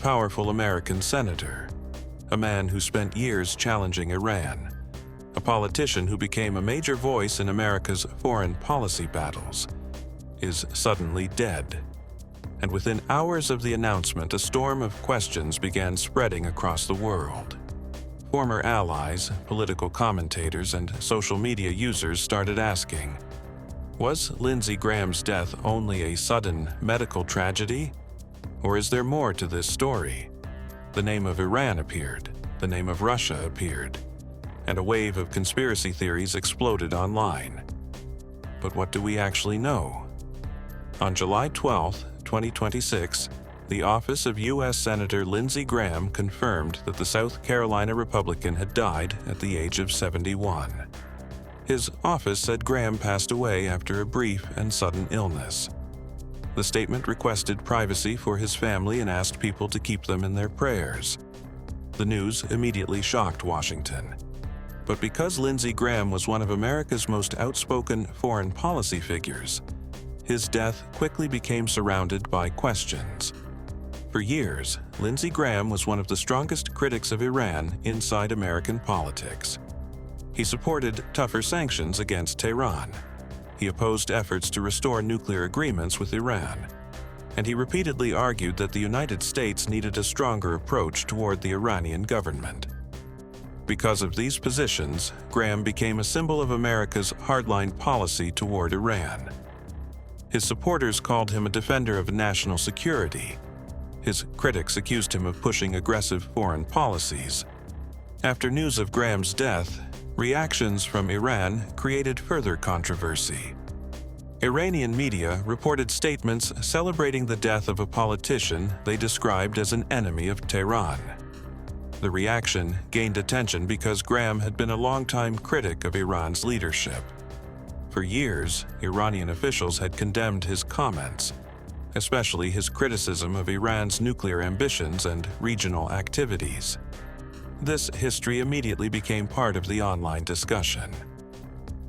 powerful American senator, a man who spent years challenging Iran, a politician who became a major voice in America's foreign policy battles, is suddenly dead. And within hours of the announcement, a storm of questions began spreading across the world. Former allies, political commentators, and social media users started asking, was Lindsey Graham's death only a sudden medical tragedy? Or is there more to this story? The name of Iran appeared, the name of Russia appeared, and a wave of conspiracy theories exploded online. But what do we actually know? On July 12, 2026, the office of U.S. Senator Lindsey Graham confirmed that the South Carolina Republican had died at the age of 71. His office said Graham passed away after a brief and sudden illness. The statement requested privacy for his family and asked people to keep them in their prayers. The news immediately shocked Washington. But because Lindsey Graham was one of America's most outspoken foreign policy figures, his death quickly became surrounded by questions. For years, Lindsey Graham was one of the strongest critics of Iran inside American politics. He supported tougher sanctions against Tehran. He opposed efforts to restore nuclear agreements with Iran. And he repeatedly argued that the United States needed a stronger approach toward the Iranian government. Because of these positions, Graham became a symbol of America's hardline policy toward Iran. His supporters called him a defender of national security. His critics accused him of pushing aggressive foreign policies. After news of Graham's death, reactions from Iran created further controversy. Iranian media reported statements celebrating the death of a politician they described as an enemy of Tehran. The reaction gained attention because Graham had been a longtime critic of Iran's leadership. For years, Iranian officials had condemned his comments, especially his criticism of Iran's nuclear ambitions and regional activities. This history immediately became part of the online discussion.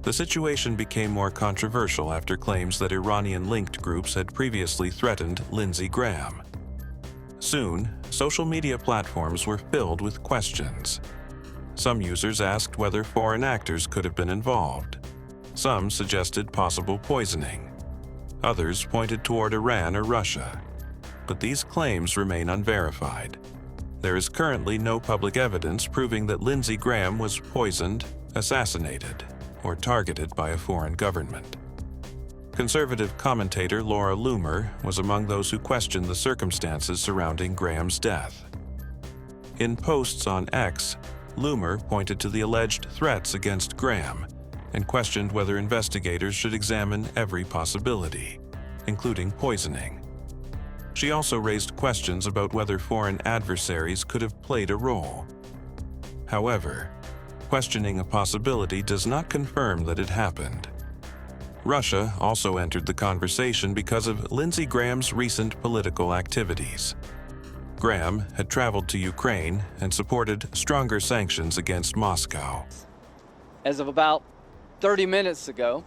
The situation became more controversial after claims that Iranian-linked groups had previously threatened Lindsey Graham. Soon, social media platforms were filled with questions. Some users asked whether foreign actors could have been involved. Some suggested possible poisoning. Others pointed toward Iran or Russia. But these claims remain unverified. There is currently no public evidence proving that Lindsey Graham was poisoned, assassinated, or targeted by a foreign government. Conservative commentator Laura Loomer was among those who questioned the circumstances surrounding Graham's death. In posts on X, Loomer pointed to the alleged threats against Graham and questioned whether investigators should examine every possibility, including poisoning. She also raised questions about whether foreign adversaries could have played a role. However, questioning a possibility does not confirm that it happened. Russia also entered the conversation because of Lindsey Graham's recent political activities. Graham had traveled to Ukraine and supported stronger sanctions against Moscow. As of about 30 minutes ago,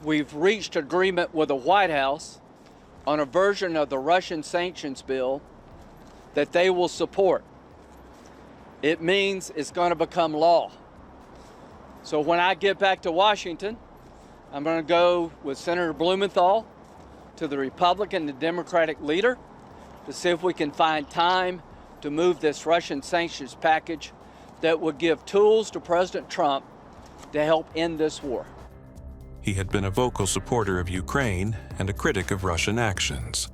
we've reached agreement with the White House on a version of the Russian sanctions bill that they will support. It means it's going to become law. So when I get back to Washington, I'm going to go with Senator Blumenthal to the Republican and Democratic leader to see if we can find time to move this Russian sanctions package that would give tools to President Trump to help end this war. He had been a vocal supporter of Ukraine and a critic of Russian actions.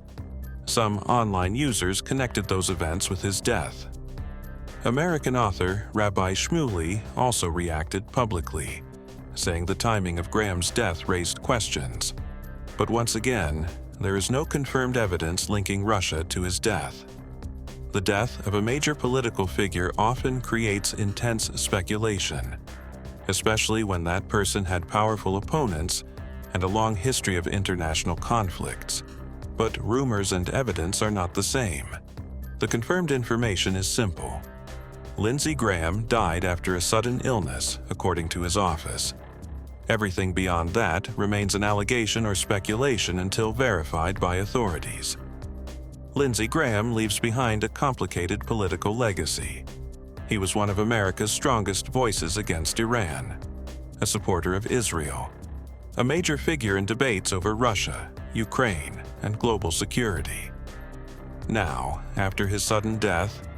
Some online users connected those events with his death. American author Rabbi Shmuley also reacted publicly, saying the timing of Graham's death raised questions. But once again, there is no confirmed evidence linking Russia to his death. The death of a major political figure often creates intense speculation, especially when that person had powerful opponents and a long history of international conflicts. But rumors and evidence are not the same. The confirmed information is simple. Lindsey Graham died after a sudden illness, according to his office. Everything beyond that remains an allegation or speculation until verified by authorities. Lindsey Graham leaves behind a complicated political legacy. He was one of America's strongest voices against Iran, a supporter of Israel, a major figure in debates over Russia, Ukraine, and global security. Now, after his sudden death,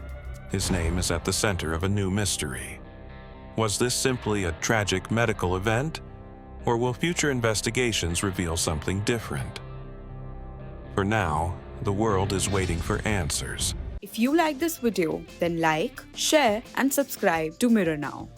his name is at the center of a new mystery. Was this simply a tragic medical event, or will future investigations reveal something different? For now, the world is waiting for answers. If you like this video, then like, share and subscribe to Mirror Now.